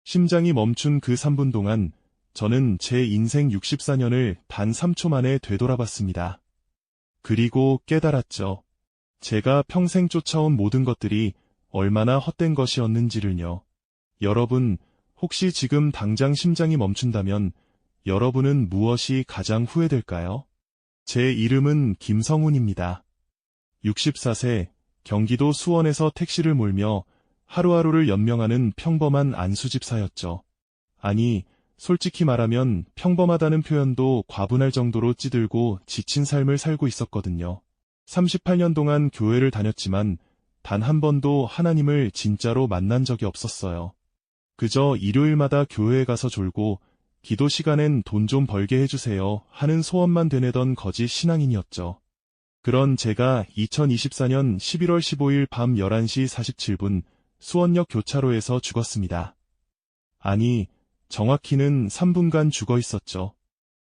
심장이 멈춘 그 3분 동안 저는 제 인생 64년을 단 3초 만에 되돌아봤습니다. 그리고 깨달았죠. 제가 평생 쫓아온 모든 것들이 얼마나 헛된 것이었는지를요. 여러분, 혹시 지금 당장 심장이 멈춘다면 여러분은 무엇이 가장 후회될까요? 제 이름은 김성훈입니다. 64세, 경기도 수원에서 택시를 몰며 하루하루를 연명하는 평범한 안수집사였죠. 아니, 솔직히 말하면 평범하다는 표현도 과분할 정도로 찌들고 지친 삶을 살고 있었거든요. 38년 동안 교회를 다녔지만 단 한 번도 하나님을 진짜로 만난 적이 없었어요. 그저 일요일마다 교회에 가서 졸고 기도 시간엔 돈 좀 벌게 해주세요 하는 소원만 되뇌던 거짓 신앙인이었죠. 그런 제가 2024년 11월 15일 밤 11시 47분 수원역 교차로에서 죽었습니다. 아니, 정확히는 3분간 죽어 있었죠.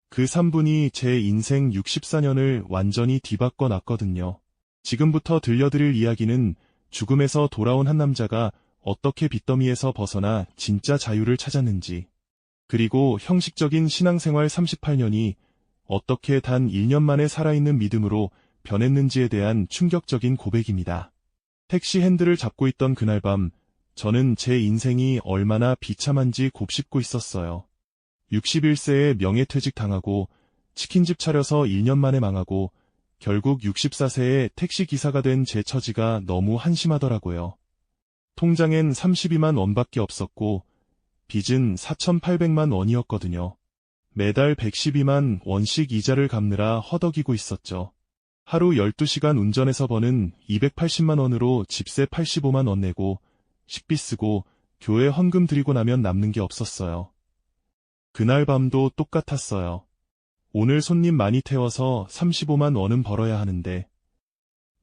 그 3분이 제 인생 64년을 완전히 뒤바꿔 놨거든요. 지금부터 들려드릴 이야기는 죽음에서 돌아온 한 남자가 어떻게 빚더미에서 벗어나 진짜 자유를 찾았는지, 그리고 형식적인 신앙생활 38년이 어떻게 단 1년 만에 살아있는 믿음으로 변했는지에 대한 충격적인 고백입니다. 택시 핸들을 잡고 있던 그날 밤, 저는 제 인생이 얼마나 비참한지 곱씹고 있었어요. 61세에 명예퇴직 당하고 치킨집 차려서 1년 만에 망하고 결국 64세에 택시기사가 된 제 처지가 너무 한심하더라고요. 통장엔 32만 원밖에 없었고 빚은 4,800만 원이었거든요. 매달 112만 원씩 이자를 갚느라 허덕이고 있었죠. 하루 12시간 운전해서 버는 280만 원으로 집세 85만 원 내고 식비 쓰고 교회 헌금 드리고 나면 남는 게 없었어요. 그날 밤도 똑같았어요. 오늘 손님 많이 태워서 35만 원은 벌어야 하는데,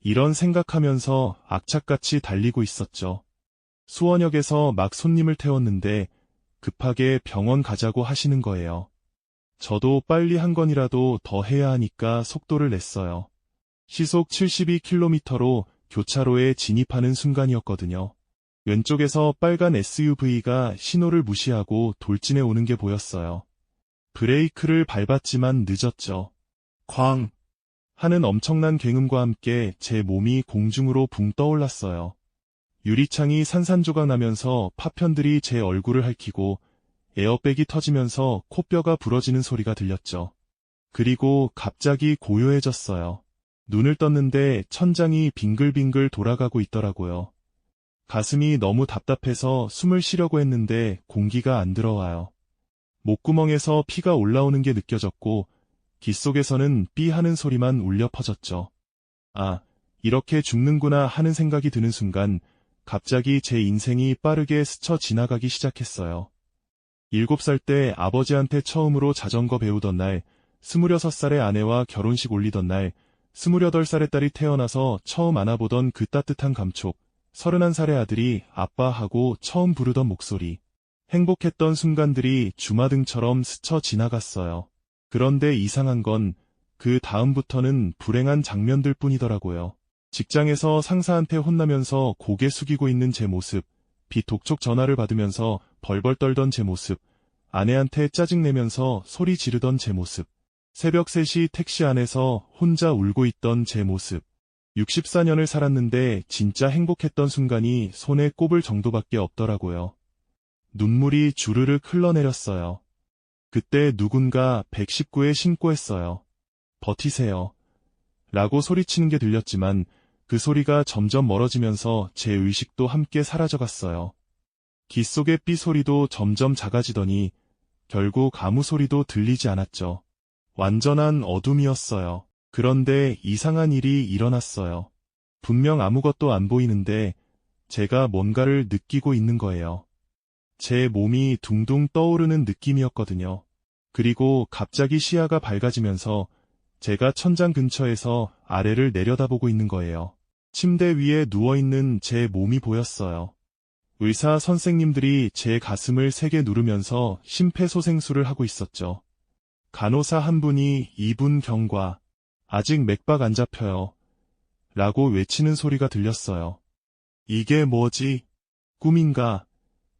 이런 생각하면서 악착같이 달리고 있었죠. 수원역에서 막 손님을 태웠는데 급하게 병원 가자고 하시는 거예요. 저도 빨리 한 건이라도 더 해야 하니까 속도를 냈어요. 시속 72km로 교차로에 진입하는 순간이었거든요. 왼쪽에서 빨간 SUV가 신호를 무시하고 돌진해 오는 게 보였어요. 브레이크를 밟았지만 늦었죠. 쾅! 하는 엄청난 굉음과 함께 제 몸이 공중으로 붕 떠올랐어요. 유리창이 산산조각 나면서 파편들이 제 얼굴을 핥히고 에어백이 터지면서 코뼈가 부러지는 소리가 들렸죠. 그리고 갑자기 고요해졌어요. 눈을 떴는데 천장이 빙글빙글 돌아가고 있더라고요. 가슴이 너무 답답해서 숨을 쉬려고 했는데 공기가 안 들어와요. 목구멍에서 피가 올라오는 게 느껴졌고 귀 속에서는 삐 하는 소리만 울려 퍼졌죠. 아, 이렇게 죽는구나 하는 생각이 드는 순간 갑자기 제 인생이 빠르게 스쳐 지나가기 시작했어요. 7살 때 아버지한테 처음으로 자전거 배우던 날, 26살의 아내와 결혼식 올리던 날, 28살의 딸이 태어나서 처음 안아보던 그 따뜻한 감촉, 31살의 아들이 아빠 하고 처음 부르던 목소리. 행복했던 순간들이 주마등처럼 스쳐 지나갔어요. 그런데 이상한 건 그 다음부터는 불행한 장면들 뿐이더라고요. 직장에서 상사한테 혼나면서 고개 숙이고 있는 제 모습, 비독촉 전화를 받으면서 벌벌 떨던 제 모습, 아내한테 짜증내면서 소리 지르던 제 모습, 새벽 3시 택시 안에서 혼자 울고 있던 제 모습. 64년을 살았는데 진짜 행복했던 순간이 손에 꼽을 정도밖에 없더라고요. 눈물이 주르륵 흘러내렸어요. 그때 누군가 119에 신고했어요. 버티세요. 라고 소리치는 게 들렸지만 그 소리가 점점 멀어지면서 제 의식도 함께 사라져갔어요. 귀 속의 삐 소리도 점점 작아지더니 결국 아무 소리도 들리지 않았죠. 완전한 어둠이었어요. 그런데 이상한 일이 일어났어요. 분명 아무것도 안 보이는데 제가 뭔가를 느끼고 있는 거예요. 제 몸이 둥둥 떠오르는 느낌이었거든요. 그리고 갑자기 시야가 밝아지면서 제가 천장 근처에서 아래를 내려다보고 있는 거예요. 침대 위에 누워있는 제 몸이 보였어요. 의사 선생님들이 제 가슴을 세게 누르면서 심폐소생술을 하고 있었죠. 간호사 한 분이 이분 경과, 아직 맥박 안 잡혀요. 라고 외치는 소리가 들렸어요. 이게 뭐지? 꿈인가?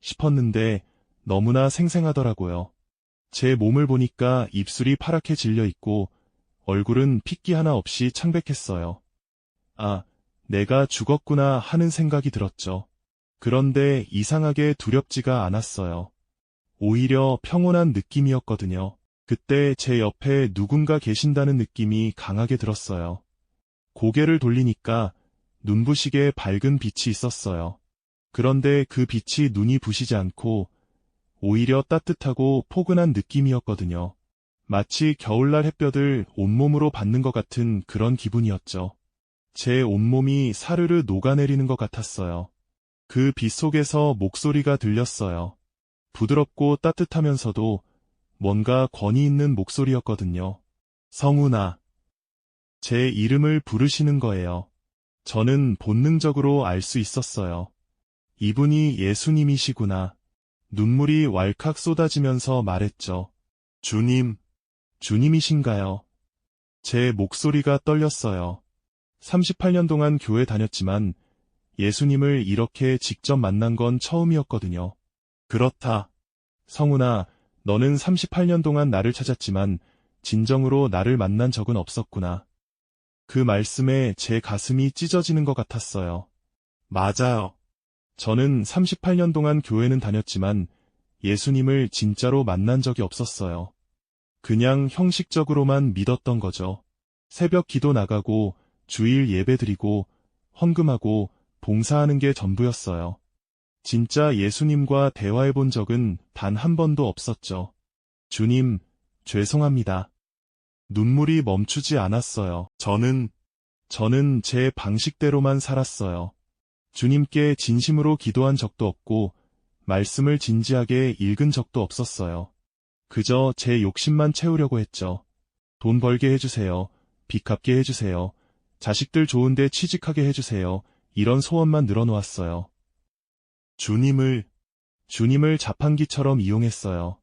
싶었는데 너무나 생생하더라고요. 제 몸을 보니까 입술이 파랗게 질려 있고 얼굴은 핏기 하나 없이 창백했어요. 아, 내가 죽었구나 하는 생각이 들었죠. 그런데 이상하게 두렵지가 않았어요. 오히려 평온한 느낌이었거든요. 그때 제 옆에 누군가 계신다는 느낌이 강하게 들었어요. 고개를 돌리니까 눈부시게 밝은 빛이 있었어요. 그런데 그 빛이 눈이 부시지 않고 오히려 따뜻하고 포근한 느낌이었거든요. 마치 겨울날 햇볕을 온몸으로 받는 것 같은 그런 기분이었죠. 제 온몸이 사르르 녹아내리는 것 같았어요. 그 빛 속에서 목소리가 들렸어요. 부드럽고 따뜻하면서도 뭔가 권위 있는 목소리였거든요. 성훈아. 제 이름을 부르시는 거예요. 저는 본능적으로 알 수 있었어요. 이분이 예수님이시구나. 눈물이 왈칵 쏟아지면서 말했죠. 주님, 주님이신가요? 제 목소리가 떨렸어요. 38년 동안 교회 다녔지만 예수님을 이렇게 직접 만난 건 처음이었거든요. 그렇다. 성훈아, 너는 38년 동안 나를 찾았지만 진정으로 나를 만난 적은 없었구나. 그 말씀에 제 가슴이 찢어지는 것 같았어요. 맞아요. 저는 38년 동안 교회는 다녔지만 예수님을 진짜로 만난 적이 없었어요. 그냥 형식적으로만 믿었던 거죠. 새벽 기도 나가고 주일 예배 드리고 헌금하고 봉사하는 게 전부였어요. 진짜 예수님과 대화해 본 적은 단 한 번도 없었죠. 주님, 죄송합니다. 눈물이 멈추지 않았어요. 저는 제 방식대로만 살았어요. 주님께 진심으로 기도한 적도 없고 말씀을 진지하게 읽은 적도 없었어요. 그저 제 욕심만 채우려고 했죠. 돈 벌게 해주세요. 빚 갚게 해주세요. 자식들 좋은데 취직하게 해주세요. 이런 소원만 늘어놓았어요. 주님을 자판기처럼 이용했어요.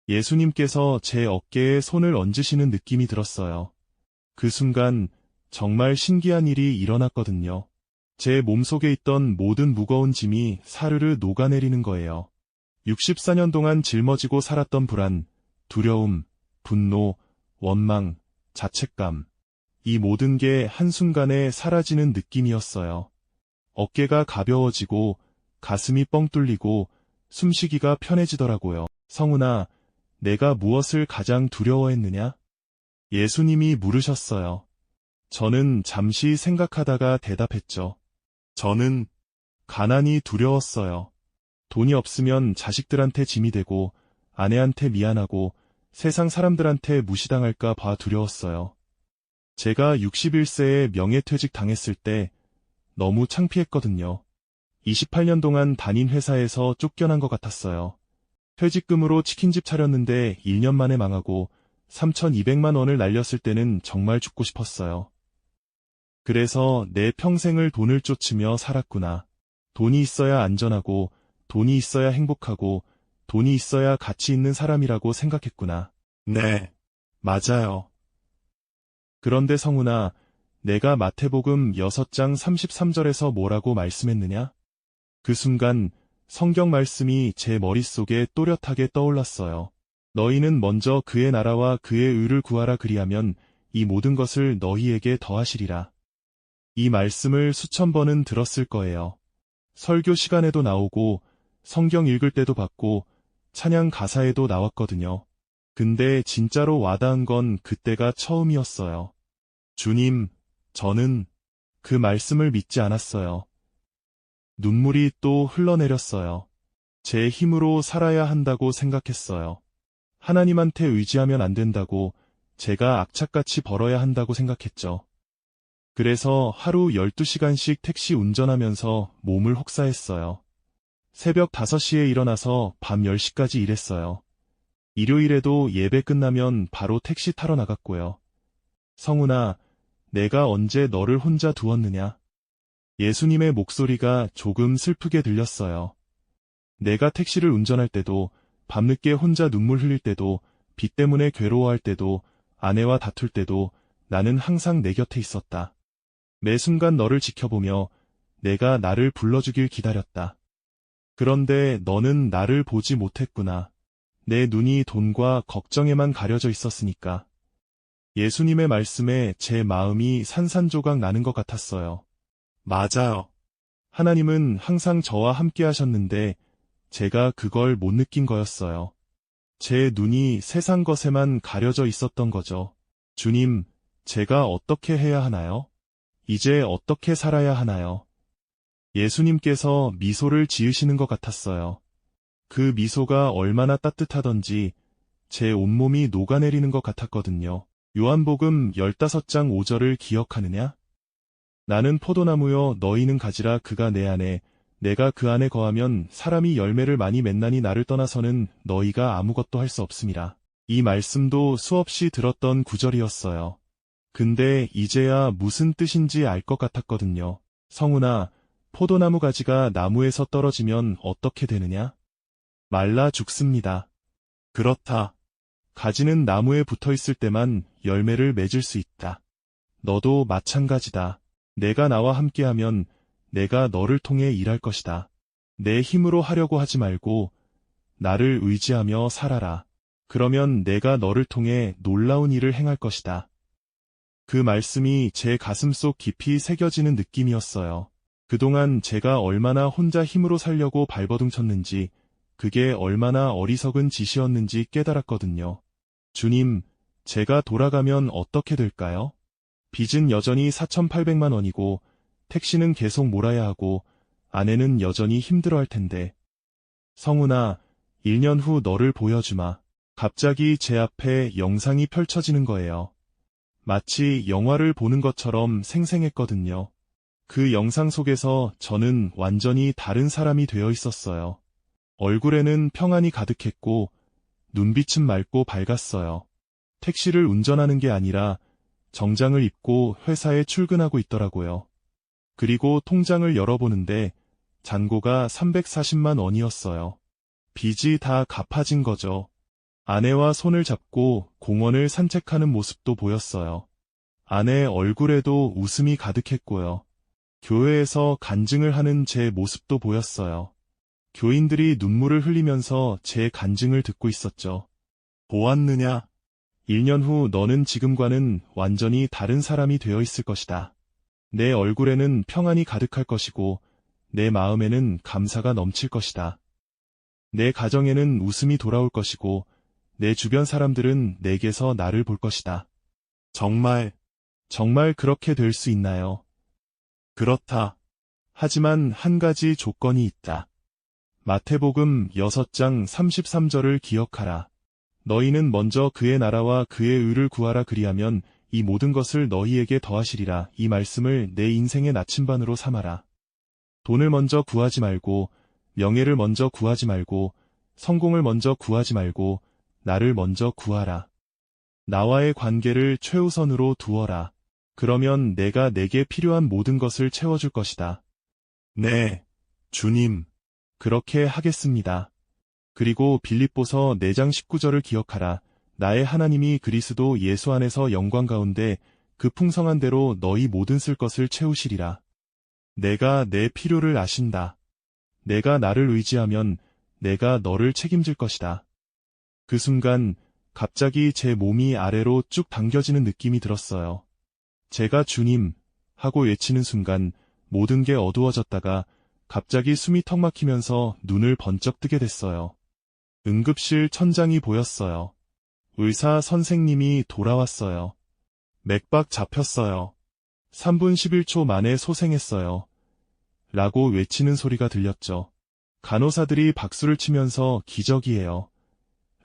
예수님께서 제 어깨에 손을 얹으시는 느낌이 들었어요. 그 순간 정말 신기한 일이 일어났거든요. 제 몸속에 있던 모든 무거운 짐이 사르르 녹아내리는 거예요. 64년 동안 짊어지고 살았던 불안, 두려움, 분노, 원망, 자책감, 이 모든 게 한순간에 사라지는 느낌이었어요. 어깨가 가벼워지고 가슴이 뻥 뚫리고 숨쉬기가 편해지더라고요. 성훈아, 내가 무엇을 가장 두려워했느냐? 예수님이 물으셨어요. 저는 잠시 생각하다가 대답했죠. 저는 가난이 두려웠어요. 돈이 없으면 자식들한테 짐이 되고 아내한테 미안하고 세상 사람들한테 무시당할까 봐 두려웠어요. 제가 61세에 명예퇴직 당했을 때 너무 창피했거든요. 28년 동안 다닌 회사에서 쫓겨난 것 같았어요. 퇴직금으로 치킨집 차렸는데 1년 만에 망하고 3,200만 원을 날렸을 때는 정말 죽고 싶었어요. 그래서 내 평생을 돈을 쫓으며 살았구나. 돈이 있어야 안전하고 돈이 있어야 행복하고 돈이 있어야 가치 있는 사람이라고 생각했구나. 네, 맞아요. 그런데 성훈아, 내가 마태복음 6장 33절에서 뭐라고 말씀했느냐? 그 순간 성경 말씀이 제 머릿속에 또렷하게 떠올랐어요. 너희는 먼저 그의 나라와 그의 의를 구하라 그리하면 이 모든 것을 너희에게 더하시리라. 이 말씀을 수천 번은 들었을 거예요. 설교 시간에도 나오고 성경 읽을 때도 봤고 찬양 가사에도 나왔거든요. 근데 진짜로 와닿은 건 그때가 처음이었어요. 주님, 저는 그 말씀을 믿지 않았어요. 눈물이 또 흘러내렸어요. 제 힘으로 살아야 한다고 생각했어요. 하나님한테 의지하면 안 된다고, 제가 악착같이 벌어야 한다고 생각했죠. 그래서 하루 12시간씩 택시 운전하면서 몸을 혹사했어요. 새벽 5시에 일어나서 밤 10시까지 일했어요. 일요일에도 예배 끝나면 바로 택시 타러 나갔고요. 성훈아, 내가 언제 너를 혼자 두었느냐? 예수님의 목소리가 조금 슬프게 들렸어요. 내가 택시를 운전할 때도, 밤늦게 혼자 눈물 흘릴 때도, 빚 때문에 괴로워할 때도, 아내와 다툴 때도 나는 항상 내 곁에 있었다. 매 순간 너를 지켜보며 내가 나를 불러주길 기다렸다. 그런데 너는 나를 보지 못했구나. 내 눈이 돈과 걱정에만 가려져 있었으니까. 예수님의 말씀에 제 마음이 산산조각 나는 것 같았어요. 맞아요. 하나님은 항상 저와 함께 하셨는데 제가 그걸 못 느낀 거였어요. 제 눈이 세상 것에만 가려져 있었던 거죠. 주님, 제가 어떻게 해야 하나요? 이제 어떻게 살아야 하나요? 예수님께서 미소를 지으시는 것 같았어요. 그 미소가 얼마나 따뜻하던지 제 온몸이 녹아내리는 것 같았거든요. 요한복음 15장 5절을 기억하느냐? 나는 포도나무여 너희는 가지라 그가 내 안에 내가 그 안에 거하면 사람이 열매를 많이 맺나니 나를 떠나서는 너희가 아무것도 할 수 없음이라. 이 말씀도 수없이 들었던 구절이었어요. 근데 이제야 무슨 뜻인지 알 것 같았거든요. 성훈아, 포도나무 가지가 나무에서 떨어지면 어떻게 되느냐? 말라 죽습니다. 그렇다. 가지는 나무에 붙어 있을 때만 열매를 맺을 수 있다. 너도 마찬가지다. 내가 나와 함께하면 내가 너를 통해 일할 것이다. 내 힘으로 하려고 하지 말고 나를 의지하며 살아라. 그러면 내가 너를 통해 놀라운 일을 행할 것이다. 그 말씀이 제 가슴속 깊이 새겨지는 느낌이었어요. 그동안 제가 얼마나 혼자 힘으로 살려고 발버둥 쳤는지, 그게 얼마나 어리석은 짓이었는지 깨달았거든요. 주님, 제가 돌아가면 어떻게 될까요? 빚은 여전히 4,800만 원이고, 택시는 계속 몰아야 하고, 아내는 여전히 힘들어할 텐데. 성훈아, 1년 후 너를 보여주마. 갑자기 제 앞에 영상이 펼쳐지는 거예요. 마치 영화를 보는 것처럼 생생했거든요. 그 영상 속에서 저는 완전히 다른 사람이 되어 있었어요. 얼굴에는 평안이 가득했고, 눈빛은 맑고 밝았어요. 택시를 운전하는 게 아니라 정장을 입고 회사에 출근하고 있더라고요. 그리고 통장을 열어보는데 잔고가 340만 원이었어요. 빚이 다 갚아진 거죠. 아내와 손을 잡고 공원을 산책하는 모습도 보였어요. 아내 얼굴에도 웃음이 가득했고요. 교회에서 간증을 하는 제 모습도 보였어요. 교인들이 눈물을 흘리면서 제 간증을 듣고 있었죠. 보았느냐? 1년 후 너는 지금과는 완전히 다른 사람이 되어 있을 것이다. 내 얼굴에는 평안이 가득할 것이고 내 마음에는 감사가 넘칠 것이다. 내 가정에는 웃음이 돌아올 것이고 내 주변 사람들은 내게서 나를 볼 것이다. 정말 그렇게 될 수 있나요? 그렇다. 하지만 한 가지 조건이 있다. 마태복음 6장 33절을 기억하라. 너희는 먼저 그의 나라와 그의 의를 구하라 그리하면 이 모든 것을 너희에게 더하시리라. 이 말씀을 내 인생의 나침반으로 삼아라. 돈을 먼저 구하지 말고, 명예를 먼저 구하지 말고, 성공을 먼저 구하지 말고, 나를 먼저 구하라. 나와의 관계를 최우선으로 두어라. 그러면 내가 내게 필요한 모든 것을 채워줄 것이다. 네, 주님. 그렇게 하겠습니다. 그리고 빌립보서 4장 19절을 기억하라. 나의 하나님이 그리스도 예수 안에서 영광 가운데 그 풍성한 대로 너희 모든 쓸 것을 채우시리라. 내가 내 필요를 아신다. 내가 나를 의지하면 내가 너를 책임질 것이다. 그 순간 갑자기 제 몸이 아래로 쭉 당겨지는 느낌이 들었어요. 제가 주님 하고 외치는 순간 모든 게 어두워졌다가 갑자기 숨이 턱 막히면서 눈을 번쩍 뜨게 됐어요. 응급실 천장이 보였어요. 의사 선생님이 돌아왔어요. 맥박 잡혔어요. 3분 11초 만에 소생했어요. 라고 외치는 소리가 들렸죠. 간호사들이 박수를 치면서 기적이에요.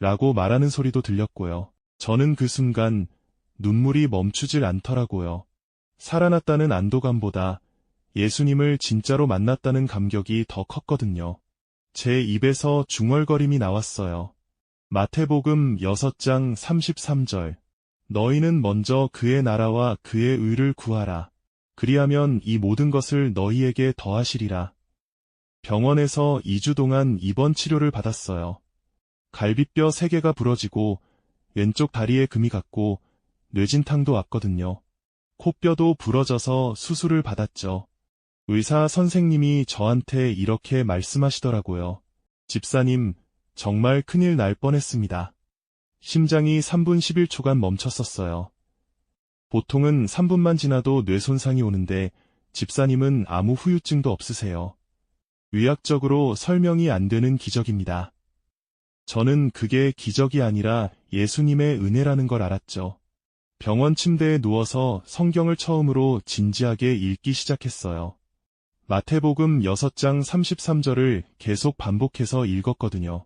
라고 말하는 소리도 들렸고요. 저는 그 순간 눈물이 멈추질 않더라고요. 살아났다는 안도감보다 예수님을 진짜로 만났다는 감격이 더 컸거든요. 제 입에서 중얼거림이 나왔어요. 마태복음 6장 33절. 너희는 먼저 그의 나라와 그의 의를 구하라. 그리하면 이 모든 것을 너희에게 더하시리라. 병원에서 2주 동안 입원 치료를 받았어요. 갈비뼈 3개가 부러지고 왼쪽 다리에 금이 갔고 뇌진탕도 왔거든요. 코뼈도 부러져서 수술을 받았죠. 의사 선생님이 저한테 이렇게 말씀하시더라고요. 집사님, 정말 큰일 날 뻔했습니다. 심장이 3분 11초간 멈췄었어요. 보통은 3분만 지나도 뇌손상이 오는데 집사님은 아무 후유증도 없으세요. 의학적으로 설명이 안 되는 기적입니다. 저는 그게 기적이 아니라 예수님의 은혜라는 걸 알았죠. 병원 침대에 누워서 성경을 처음으로 진지하게 읽기 시작했어요. 마태복음 6장 33절을 계속 반복해서 읽었거든요.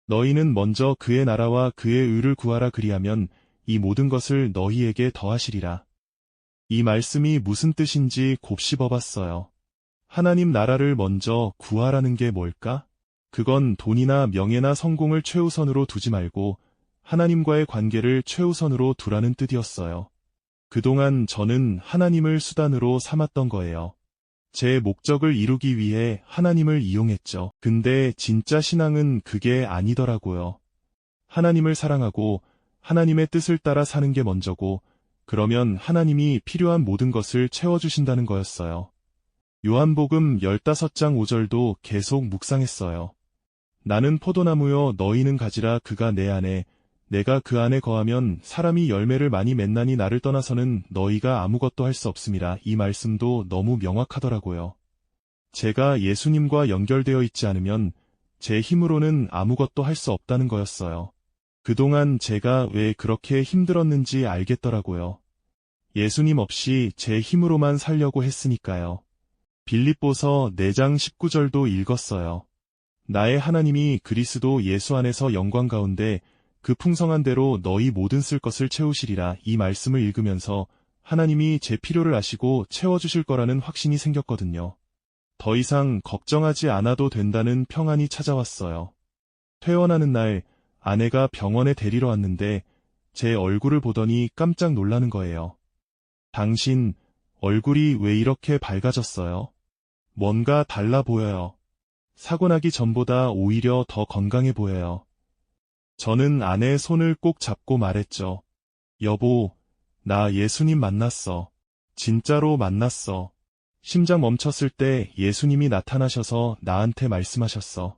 너희는 먼저 그의 나라와 그의 의를 구하라 그리하면 이 모든 것을 너희에게 더하시리라. 이 말씀이 무슨 뜻인지 곱씹어봤어요. 하나님 나라를 먼저 구하라는 게 뭘까? 그건 돈이나 명예나 성공을 최우선으로 두지 말고 하나님과의 관계를 최우선으로 두라는 뜻이었어요. 그동안 저는 하나님을 수단으로 삼았던 거예요. 제 목적을 이루기 위해 하나님을 이용했죠. 근데 진짜 신앙은 그게 아니더라고요. 하나님을 사랑하고 하나님의 뜻을 따라 사는 게 먼저고, 그러면 하나님이 필요한 모든 것을 채워주신다는 거였어요. 요한복음 15장 5절도 계속 묵상했어요. 나는 포도나무요 너희는 가지라 그가 내 안에 내가 그 안에 거하면 사람이 열매를 많이 맺나니 나를 떠나서는 너희가 아무것도 할 수 없음이라. 이 말씀도 너무 명확하더라고요. 제가 예수님과 연결되어 있지 않으면 제 힘으로는 아무것도 할 수 없다는 거였어요. 그동안 제가 왜 그렇게 힘들었는지 알겠더라고요. 예수님 없이 제 힘으로만 살려고 했으니까요. 빌립보서 4장 19절도 읽었어요. 나의 하나님이 그리스도 예수 안에서 영광 가운데 그 풍성한 대로 너희 모든 쓸 것을 채우시리라. 이 말씀을 읽으면서 하나님이 제 필요를 아시고 채워주실 거라는 확신이 생겼거든요. 더 이상 걱정하지 않아도 된다는 평안이 찾아왔어요. 퇴원하는 날 아내가 병원에 데리러 왔는데 제 얼굴을 보더니 깜짝 놀라는 거예요. 당신 얼굴이 왜 이렇게 밝아졌어요? 뭔가 달라 보여요. 사고 나기 전보다 오히려 더 건강해 보여요. 저는 아내의 손을 꼭 잡고 말했죠. 여보, 나 예수님 만났어. 진짜로 만났어. 심장 멈췄을 때 예수님이 나타나셔서 나한테 말씀하셨어.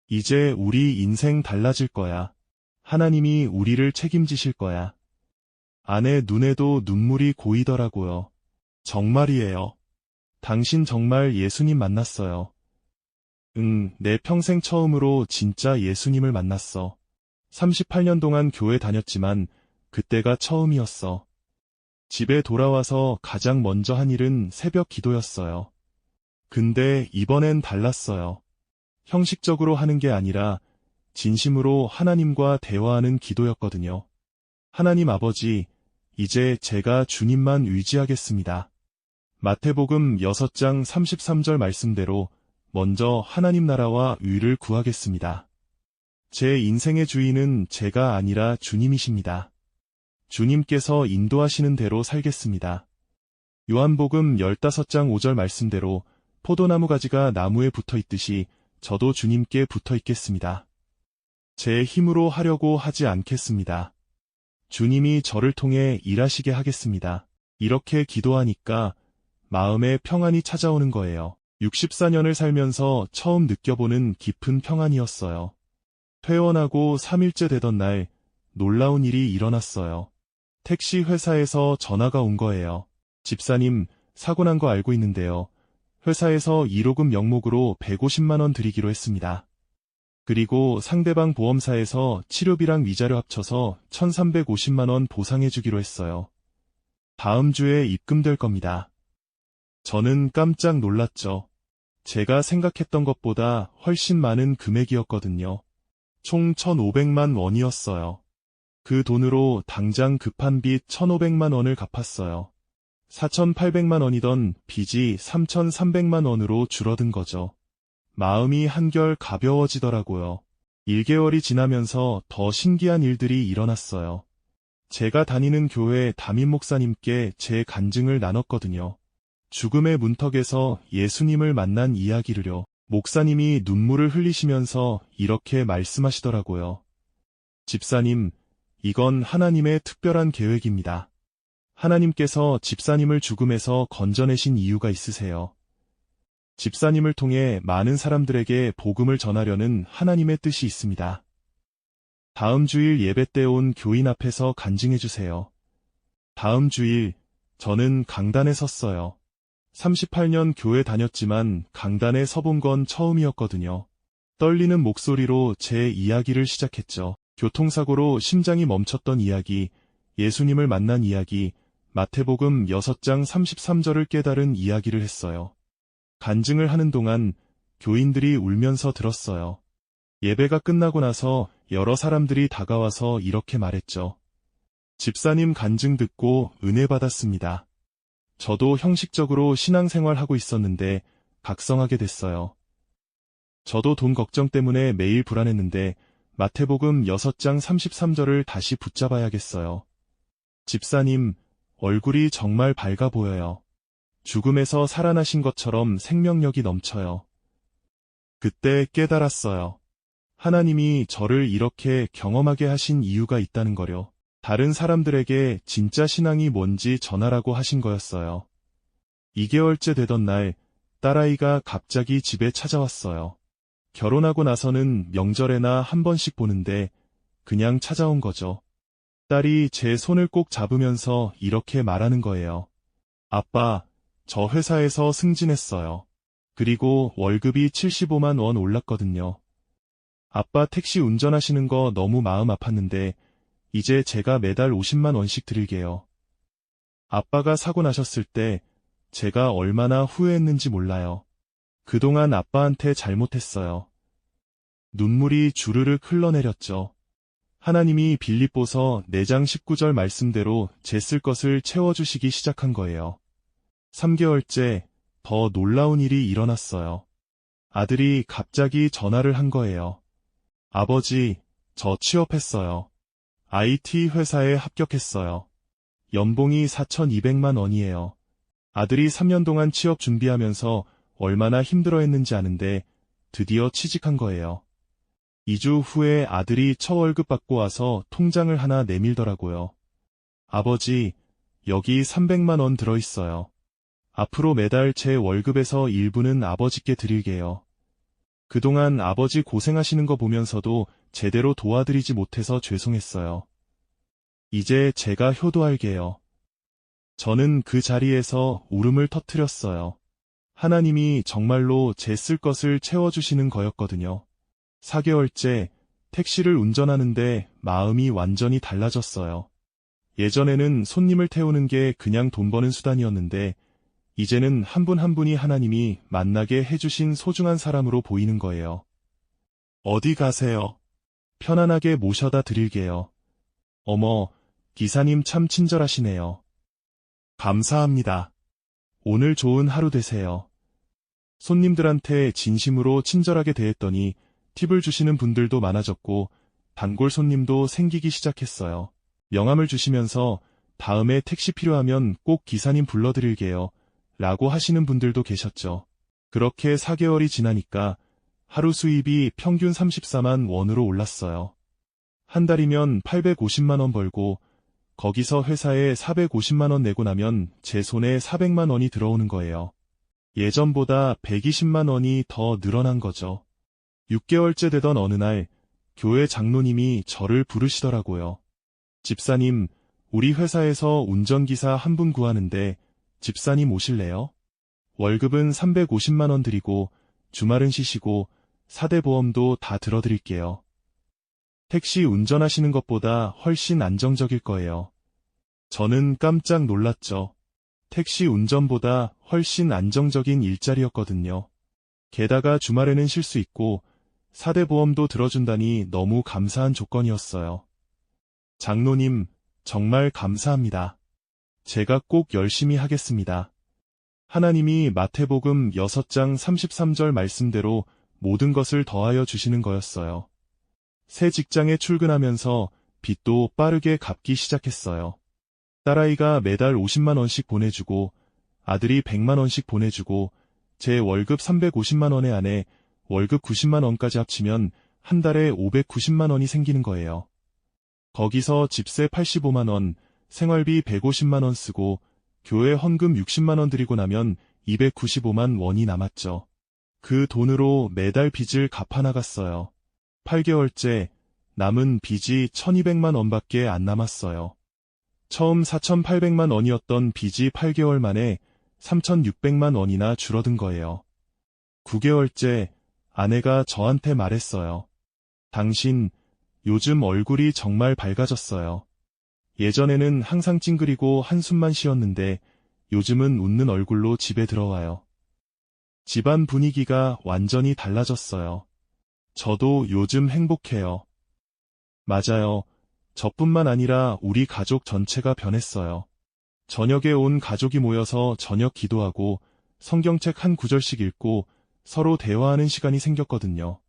이제 우리 인생 달라질 거야. 하나님이 우리를 책임지실 거야. 아내 눈에도 눈물이 고이더라고요. 정말이에요. 당신 정말 예수님 만났어요. 응, 내 평생 처음으로 진짜 예수님을 만났어. 38년 동안 교회 다녔지만 그때가 처음이었어. 집에 돌아와서 가장 먼저 한 일은 새벽 기도였어요. 근데 이번엔 달랐어요. 형식적으로 하는 게 아니라 진심으로 하나님과 대화하는 기도였거든요. 하나님 아버지, 이제 제가 주님만 의지하겠습니다. 마태복음 6장 33절 말씀대로 먼저 하나님 나라와 의를 구하겠습니다. 제 인생의 주인은 제가 아니라 주님이십니다. 주님께서 인도하시는 대로 살겠습니다. 요한복음 15장 5절 말씀대로 포도나무 가지가 나무에 붙어 있듯이 저도 주님께 붙어 있겠습니다. 제 힘으로 하려고 하지 않겠습니다. 주님이 저를 통해 일하시게 하겠습니다. 이렇게 기도하니까 마음에 평안이 찾아오는 거예요. 64년을 살면서 처음 느껴보는 깊은 평안이었어요. 퇴원하고 3일째 되던 날 놀라운 일이 일어났어요. 택시 회사에서 전화가 온 거예요. 집사님, 사고 난 거 알고 있는데요. 회사에서 1호금 명목으로 150만 원 드리기로 했습니다. 그리고 상대방 보험사에서 치료비랑 위자료 합쳐서 1,350만 원 보상해 주기로 했어요. 다음 주에 입금될 겁니다. 저는 깜짝 놀랐죠. 제가 생각했던 것보다 훨씬 많은 금액이었거든요. 총 1,500만 원이었어요. 그 돈으로 당장 급한 빚 1,500만 원을 갚았어요. 4,800만 원이던 빚이 3,300만 원으로 줄어든 거죠. 마음이 한결 가벼워지더라고요. 1개월이 지나면서 더 신기한 일들이 일어났어요. 제가 다니는 교회 담임 목사님께 제 간증을 나눴거든요. 죽음의 문턱에서 예수님을 만난 이야기를요. 목사님이 눈물을 흘리시면서 이렇게 말씀하시더라고요. 집사님, 이건 하나님의 특별한 계획입니다. 하나님께서 집사님을 죽음에서 건져내신 이유가 있으세요. 집사님을 통해 많은 사람들에게 복음을 전하려는 하나님의 뜻이 있습니다. 다음 주일 예배 때 온 교인 앞에서 간증해 주세요. 다음 주일, 저는 강단에 섰어요. 38년 교회 다녔지만 강단에 서본 건 처음이었거든요. 떨리는 목소리로 제 이야기를 시작했죠. 교통사고로 심장이 멈췄던 이야기, 예수님을 만난 이야기, 마태복음 6장 33절을 깨달은 이야기를 했어요. 간증을 하는 동안 교인들이 울면서 들었어요. 예배가 끝나고 나서 여러 사람들이 다가와서 이렇게 말했죠. 집사님 간증 듣고 은혜 받았습니다. 저도 형식적으로 신앙생활하고 있었는데 각성하게 됐어요. 저도 돈 걱정 때문에 매일 불안했는데 마태복음 6장 33절을 다시 붙잡아야겠어요. 집사님, 얼굴이 정말 밝아 보여요. 죽음에서 살아나신 것처럼 생명력이 넘쳐요. 그때 깨달았어요. 하나님이 저를 이렇게 경험하게 하신 이유가 있다는 거요. 다른 사람들에게 진짜 신앙이 뭔지 전하라고 하신 거였어요. 2개월째 되던 날, 딸아이가 갑자기 집에 찾아왔어요. 결혼하고 나서는 명절에나 한 번씩 보는데 그냥 찾아온 거죠. 딸이 제 손을 꼭 잡으면서 이렇게 말하는 거예요. 아빠, 저 회사에서 승진했어요. 그리고 월급이 75만 원 올랐거든요. 아빠 택시 운전하시는 거 너무 마음 아팠는데 이제 제가 매달 50만 원씩 드릴게요. 아빠가 사고 나셨을 때 제가 얼마나 후회했는지 몰라요. 그동안 아빠한테 잘못했어요. 눈물이 주르륵 흘러내렸죠. 하나님이 빌립보서 4장 19절 말씀대로 제 쓸 것을 채워주시기 시작한 거예요. 3개월째 더 놀라운 일이 일어났어요. 아들이 갑자기 전화를 한 거예요. 아버지, 저 취업했어요. IT 회사에 합격했어요. 연봉이 4,200만 원이에요. 아들이 3년 동안 취업 준비하면서 얼마나 힘들어했는지 아는데 드디어 취직한 거예요. 2주 후에 아들이 첫 월급 받고 와서 통장을 하나 내밀더라고요. 아버지, 여기 300만 원 들어있어요. 앞으로 매달 제 월급에서 일부는 아버지께 드릴게요. 그동안 아버지 고생하시는 거 보면서도 제대로 도와드리지 못해서 죄송했어요. 이제 제가 효도할게요. 저는 그 자리에서 울음을 터뜨렸어요. 하나님이 정말로 제 쓸 것을 채워주시는 거였거든요. 4개월째 택시를 운전하는데 마음이 완전히 달라졌어요. 예전에는 손님을 태우는 게 그냥 돈 버는 수단이었는데 이제는 한 분 한 분이 하나님이 만나게 해주신 소중한 사람으로 보이는 거예요. 어디 가세요? 편안하게 모셔다 드릴게요. 어머, 기사님 참 친절하시네요. 감사합니다. 오늘 좋은 하루 되세요. 손님들한테 진심으로 친절하게 대했더니 팁을 주시는 분들도 많아졌고 단골 손님도 생기기 시작했어요. 명함을 주시면서 다음에 택시 필요하면 꼭 기사님 불러드릴게요. 라고 하시는 분들도 계셨죠. 그렇게 4개월이 지나니까 하루 수입이 평균 34만 원으로 올랐어요. 한 달이면 850만 원 벌고 거기서 회사에 450만 원 내고 나면 제 손에 400만 원이 들어오는 거예요. 예전보다 120만 원이 더 늘어난 거죠. 6개월째 되던 어느 날 교회 장로님이 저를 부르시더라고요. 집사님, 우리 회사에서 운전기사 한 분 구하는데 집사님 오실래요? 월급은 350만 원 드리고 주말은 쉬시고 4대 보험도 다 들어드릴게요. 택시 운전하시는 것보다 훨씬 안정적일 거예요. 저는 깜짝 놀랐죠. 택시 운전보다 훨씬 안정적인 일자리였거든요. 게다가 주말에는 쉴 수 있고 4대 보험도 들어준다니 너무 감사한 조건이었어요. 장로님, 정말 감사합니다. 제가 꼭 열심히 하겠습니다. 하나님이 마태복음 6장 33절 말씀대로 모든 것을 더하여 주시는 거였어요. 새 직장에 출근하면서 빚도 빠르게 갚기 시작했어요. 딸아이가 매달 50만 원씩 보내주고 아들이 100만 원씩 보내주고 제 월급 350만 원에 안에 월급 90만 원까지 합치면 한 달에 590만 원이 생기는 거예요. 거기서 집세 85만 원, 생활비 150만 원 쓰고 교회 헌금 60만 원 드리고 나면 295만 원이 남았죠. 그 돈으로 매달 빚을 갚아나갔어요. 8개월째 남은 빚이 1200만 원밖에 안 남았어요. 처음 4800만 원이었던 빚이 8개월 만에 3600만 원이나 줄어든 거예요. 9개월째 아내가 저한테 말했어요. 당신 요즘 얼굴이 정말 밝아졌어요. 예전에는 항상 찡그리고 한숨만 쉬었는데 요즘은 웃는 얼굴로 집에 들어와요. 집안 분위기가 완전히 달라졌어요. 저도 요즘 행복해요. 맞아요. 저뿐만 아니라 우리 가족 전체가 변했어요. 저녁에 온 가족이 모여서 저녁 기도하고 성경책 한 구절씩 읽고 서로 대화하는 시간이 생겼거든요.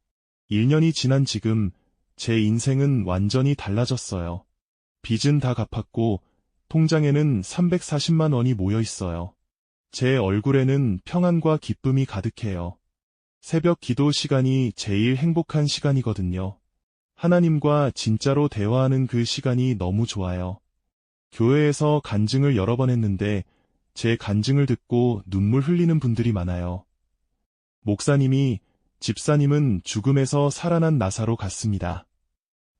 1년이 지난 지금 제 인생은 완전히 달라졌어요. 빚은 다 갚았고 통장에는 340만 원이 모여 있어요. 제 얼굴에는 평안과 기쁨이 가득해요. 새벽 기도 시간이 제일 행복한 시간이거든요. 하나님과 진짜로 대화하는 그 시간이 너무 좋아요. 교회에서 간증을 여러 번 했는데 제 간증을 듣고 눈물 흘리는 분들이 많아요. 목사님이 집사님은 죽음에서 살아난 나사로 같습니다.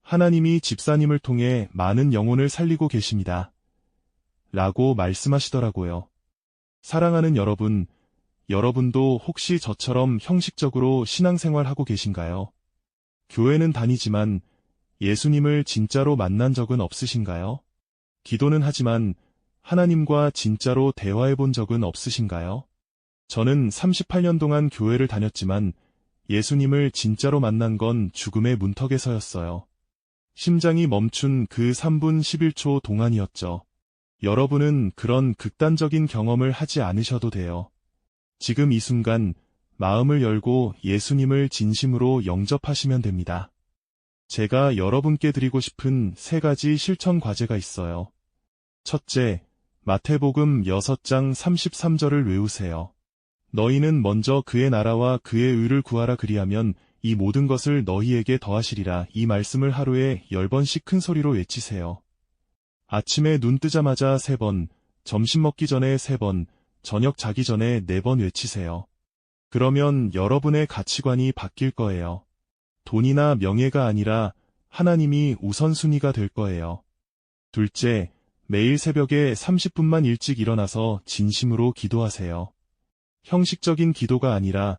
하나님이 집사님을 통해 많은 영혼을 살리고 계십니다. 라고 말씀하시더라고요. 사랑하는 여러분, 여러분도 혹시 저처럼 형식적으로 신앙생활하고 계신가요? 교회는 다니지만 예수님을 진짜로 만난 적은 없으신가요? 기도는 하지만 하나님과 진짜로 대화해 본 적은 없으신가요? 저는 38년 동안 교회를 다녔지만 예수님을 진짜로 만난 건 죽음의 문턱에서였어요. 심장이 멈춘 그 3분 11초 동안이었죠. 여러분은 그런 극단적인 경험을 하지 않으셔도 돼요. 지금 이 순간 마음을 열고 예수님을 진심으로 영접하시면 됩니다. 제가 여러분께 드리고 싶은 3가지 실천 과제가 있어요. 첫째, 마태복음 6장 33절을 외우세요. 너희는 먼저 그의 나라와 그의 의를 구하라 그리하면 이 모든 것을 너희에게 더하시리라. 이 말씀을 하루에 10번씩 큰 소리로 외치세요. 아침에 눈 뜨자마자 3번, 점심 먹기 전에 3번, 저녁 자기 전에 4번 외치세요. 그러면 여러분의 가치관이 바뀔 거예요. 돈이나 명예가 아니라 하나님이 우선순위가 될 거예요. 둘째, 매일 새벽에 30분만 일찍 일어나서 진심으로 기도하세요. 형식적인 기도가 아니라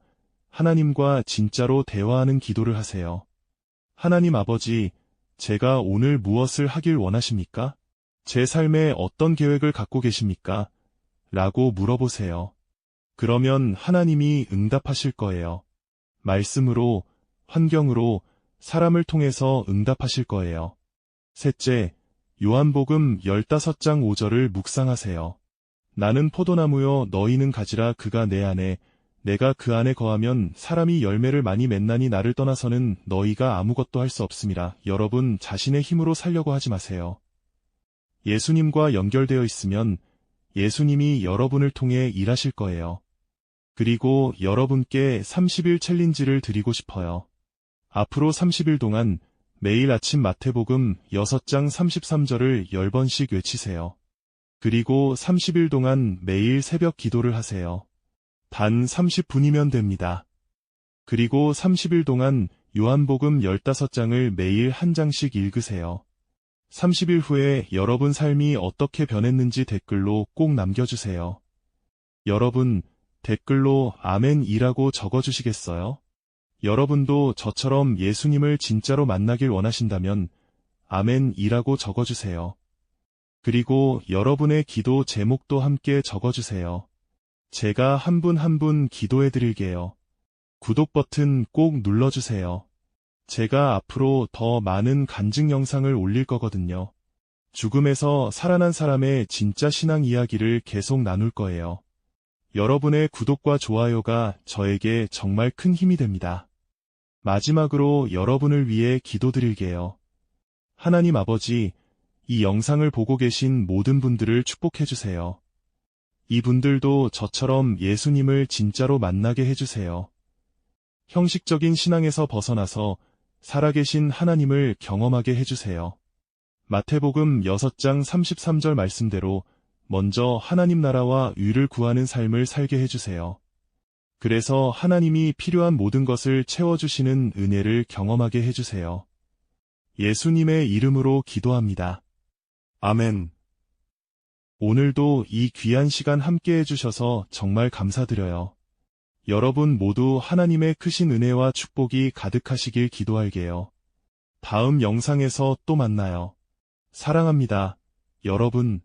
하나님과 진짜로 대화하는 기도를 하세요. 하나님 아버지, 제가 오늘 무엇을 하길 원하십니까? 제 삶에 어떤 계획을 갖고 계십니까? 라고 물어보세요. 그러면 하나님이 응답하실 거예요. 말씀으로, 환경으로, 사람을 통해서 응답하실 거예요. 셋째, 요한복음 15장 5절을 묵상하세요. 나는 포도나무요 너희는 가지라. 그가 내 안에 내가 그 안에 거하면 사람이 열매를 많이 맺나니 나를 떠나서는 너희가 아무것도 할 수 없음이라. 여러분 자신의 힘으로 살려고 하지 마세요. 예수님과 연결되어 있으면 예수님이 여러분을 통해 일하실 거예요. 그리고 여러분께 30일 챌린지를 드리고 싶어요. 앞으로 30일 동안 매일 아침 마태복음 6장 33절을 10번씩 외치세요. 그리고 30일 동안 매일 새벽 기도를 하세요. 단 30분이면 됩니다. 그리고 30일 동안 요한복음 15장을 매일 한 장씩 읽으세요. 30일 후에 여러분 삶이 어떻게 변했는지 댓글로 꼭 남겨주세요. 여러분, 댓글로 아멘이라고 적어주시겠어요? 여러분도 저처럼 예수님을 진짜로 만나길 원하신다면 아멘이라고 적어주세요. 그리고 여러분의 기도 제목도 함께 적어주세요. 제가 한 분 한 분 기도해드릴게요. 구독 버튼 꼭 눌러주세요. 제가 앞으로 더 많은 간증 영상을 올릴 거거든요. 죽음에서 살아난 사람의 진짜 신앙 이야기를 계속 나눌 거예요. 여러분의 구독과 좋아요가 저에게 정말 큰 힘이 됩니다. 마지막으로 여러분을 위해 기도드릴게요. 하나님 아버지, 이 영상을 보고 계신 모든 분들을 축복해주세요. 이분들도 저처럼 예수님을 진짜로 만나게 해주세요. 형식적인 신앙에서 벗어나서 살아계신 하나님을 경험하게 해주세요. 마태복음 6장 33절 말씀대로 먼저 하나님 나라와 의를 구하는 삶을 살게 해주세요. 그래서 하나님이 필요한 모든 것을 채워주시는 은혜를 경험하게 해주세요. 예수님의 이름으로 기도합니다. 아멘. 오늘도 이 귀한 시간 함께 해주셔서 정말 감사드려요. 여러분 모두 하나님의 크신 은혜와 축복이 가득하시길 기도할게요. 다음 영상에서 또 만나요. 사랑합니다. 여러분.